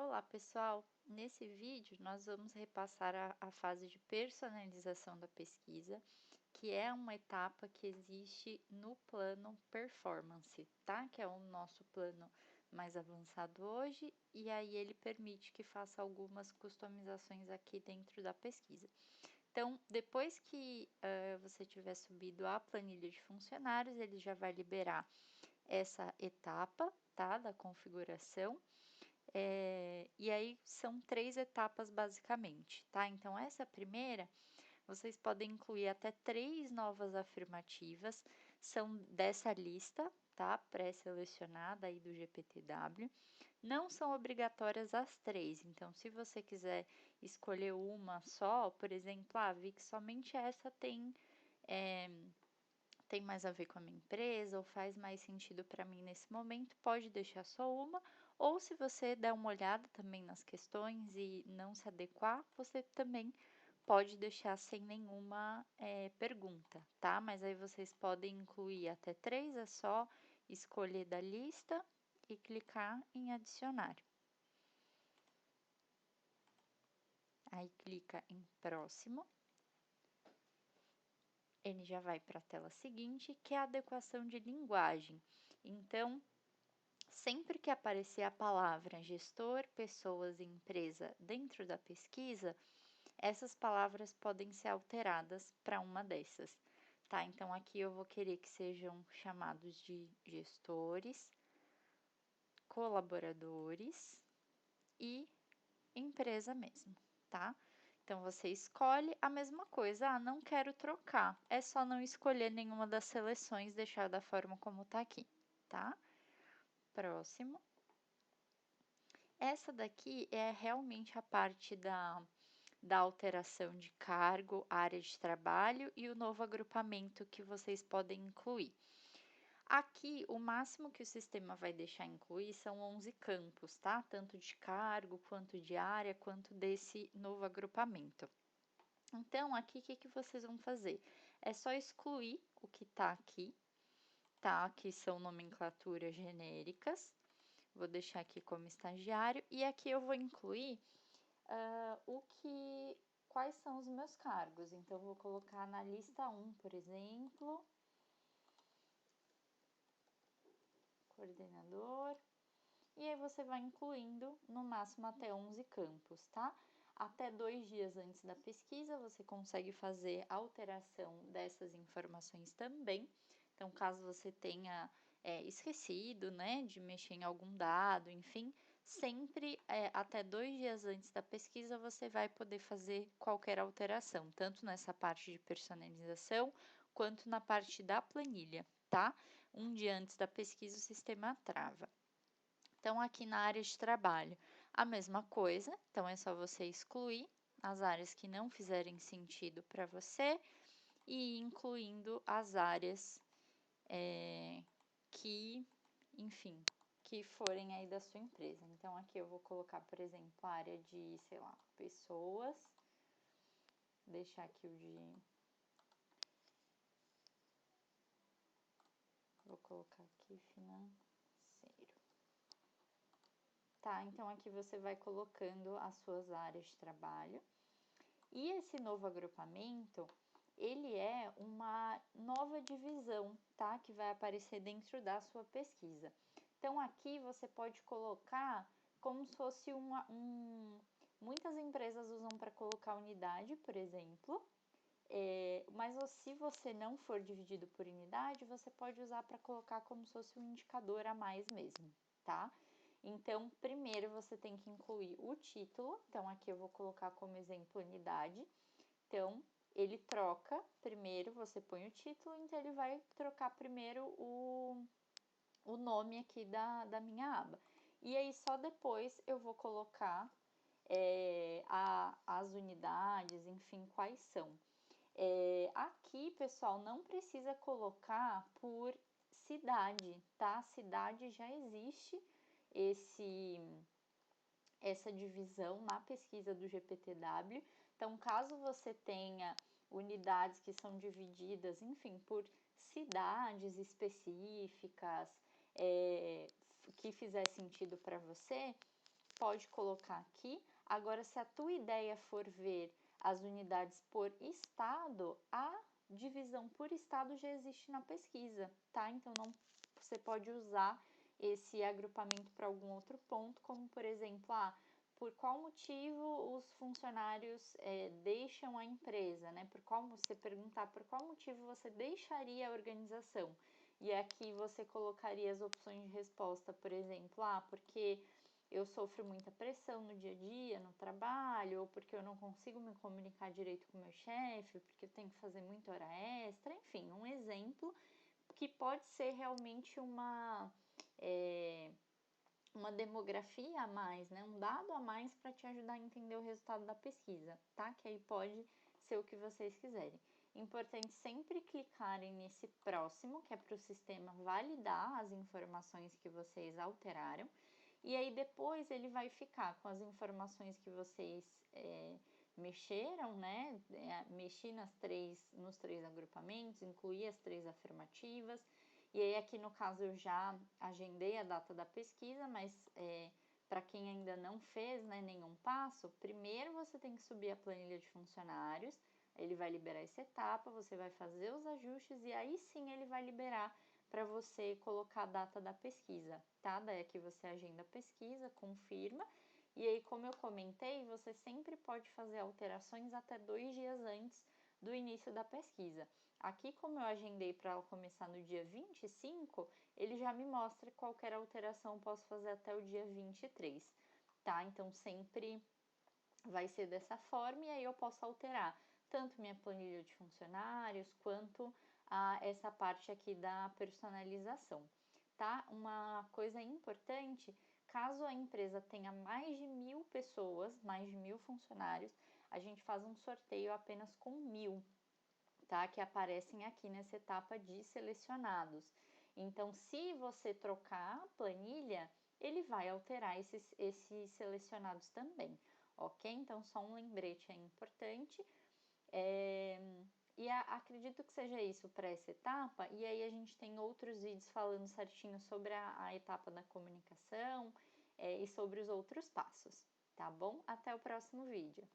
Olá, pessoal! Nesse vídeo, nós vamos repassar a fase de personalização da pesquisa, que é uma etapa que existe no plano Performance, tá? Que é o nosso plano mais avançado hoje, e aí ele permite que faça algumas customizações aqui dentro da pesquisa. Então, depois que você tiver subido a planilha de funcionários, ele já vai liberar essa etapa, tá? Da configuração. E aí são 3 etapas basicamente, tá? Então, essa primeira, vocês podem incluir até 3 novas afirmativas, são dessa lista, tá? Pré-selecionada aí do GPTW. Não são obrigatórias as 3, então se você quiser escolher uma só, por exemplo, vi que somente essa tem mais a ver com a minha empresa ou faz mais sentido para mim nesse momento, pode deixar só uma, ou se você der uma olhada também nas questões e não se adequar, você também pode deixar sem nenhuma pergunta, tá? Mas aí vocês podem incluir até 3, é só escolher da lista e clicar em adicionar. Aí clica em próximo. Ele já vai para a tela seguinte, que é a adequação de linguagem. Então, sempre que aparecer a palavra gestor, pessoas e empresa dentro da pesquisa, essas palavras podem ser alteradas para uma dessas, tá? Então, aqui eu vou querer que sejam chamados de gestores, colaboradores e empresa mesmo, tá? Então, você escolhe a mesma coisa. Não quero trocar. É só não escolher nenhuma das seleções, deixar da forma como tá aqui, tá? Próximo. Essa daqui é realmente a parte da alteração de cargo, área de trabalho e o novo agrupamento que vocês podem incluir. Aqui, o máximo que o sistema vai deixar incluir são 11 campos, tá? Tanto de cargo, quanto de área, quanto desse novo agrupamento. Então, aqui, o que vocês vão fazer? É só excluir o que tá aqui, tá? Que são nomenclaturas genéricas. Vou deixar aqui como estagiário. E aqui eu vou incluir quais são os meus cargos. Então, vou colocar na lista 1, por exemplo, coordenador. E aí você vai incluindo no máximo até 11 campos, tá? Até 2 dias antes da pesquisa, você consegue fazer alteração dessas informações também. Então, caso você tenha esquecido, né, de mexer em algum dado, enfim, sempre até 2 dias antes da pesquisa você vai poder fazer qualquer alteração, tanto nessa parte de personalização quanto na parte da planilha, tá? Um dia antes da pesquisa o sistema trava. Então, aqui na área de trabalho, a mesma coisa. Então, é só você excluir as áreas que não fizerem sentido para você e incluindo as áreas enfim, que forem aí da sua empresa. Então, aqui eu vou colocar, por exemplo, a área de, sei lá, pessoas. Deixar aqui o de... Vou colocar aqui financeiro. Tá, então aqui você vai colocando as suas áreas de trabalho. E esse novo agrupamento, ele é uma nova divisão, tá? Que vai aparecer dentro da sua pesquisa. Então, aqui você pode colocar como se fosse muitas empresas usam para colocar unidade, por exemplo. Mas se você não for dividido por unidade, você pode usar para colocar como se fosse um indicador a mais mesmo, tá? Então, primeiro você tem que incluir o título. Então, aqui eu vou colocar como exemplo unidade. Então, ele troca primeiro, você põe o título, então ele vai trocar primeiro o nome aqui da minha aba. E aí, só depois eu vou colocar as unidades, enfim, quais são. Aqui, pessoal, não precisa colocar por cidade, tá? Cidade já existe essa divisão na pesquisa do GPTW. Então, caso você tenha unidades que são divididas, enfim, por cidades específicas, que fizer sentido para você, pode colocar aqui. Agora, se a tua ideia for ver as unidades por estado, a divisão por estado já existe na pesquisa, tá? Então, você pode usar esse agrupamento para algum outro ponto, como por exemplo, por qual motivo os funcionários deixam a empresa, né? Você perguntar por qual motivo você deixaria a organização. E aqui você colocaria as opções de resposta, por exemplo, porque eu sofro muita pressão no dia a dia, no trabalho, ou porque eu não consigo me comunicar direito com o meu chefe, porque eu tenho que fazer muita hora extra, enfim, um exemplo que pode ser realmente uma demografia a mais, né? Um dado a mais para te ajudar a entender o resultado da pesquisa, tá? Que aí pode ser o que vocês quiserem. Importante sempre clicarem nesse próximo, que é para o sistema validar as informações que vocês alteraram. E aí depois ele vai ficar com as informações que vocês mexeram, né? Mexi nos três agrupamentos, incluí as 3 afirmativas. E aí aqui no caso eu já agendei a data da pesquisa, mas para quem ainda não fez, né, nenhum passo, primeiro você tem que subir a planilha de funcionários, ele vai liberar essa etapa, você vai fazer os ajustes e aí sim ele vai liberar para você colocar a data da pesquisa, tá? Daí aqui você agenda a pesquisa, confirma, e aí como eu comentei, você sempre pode fazer alterações até 2 dias antes do início da pesquisa. Aqui, como eu agendei para ela começar no dia 25, ele já me mostra qualquer alteração eu posso fazer até o dia 23, tá? Então, sempre vai ser dessa forma e aí eu posso alterar tanto minha planilha de funcionários quanto essa parte aqui da personalização, tá? Uma coisa importante, caso a empresa tenha mais de 1.000 pessoas, mais de 1.000 funcionários, a gente faz um sorteio apenas com 1.000, tá? Que aparecem aqui nessa etapa de selecionados. Então, se você trocar a planilha, ele vai alterar esses selecionados também, ok? Então, só um lembrete é importante. Acredito que seja isso para essa etapa, e aí a gente tem outros vídeos falando certinho sobre a etapa da comunicação e sobre os outros passos, tá bom? Até o próximo vídeo.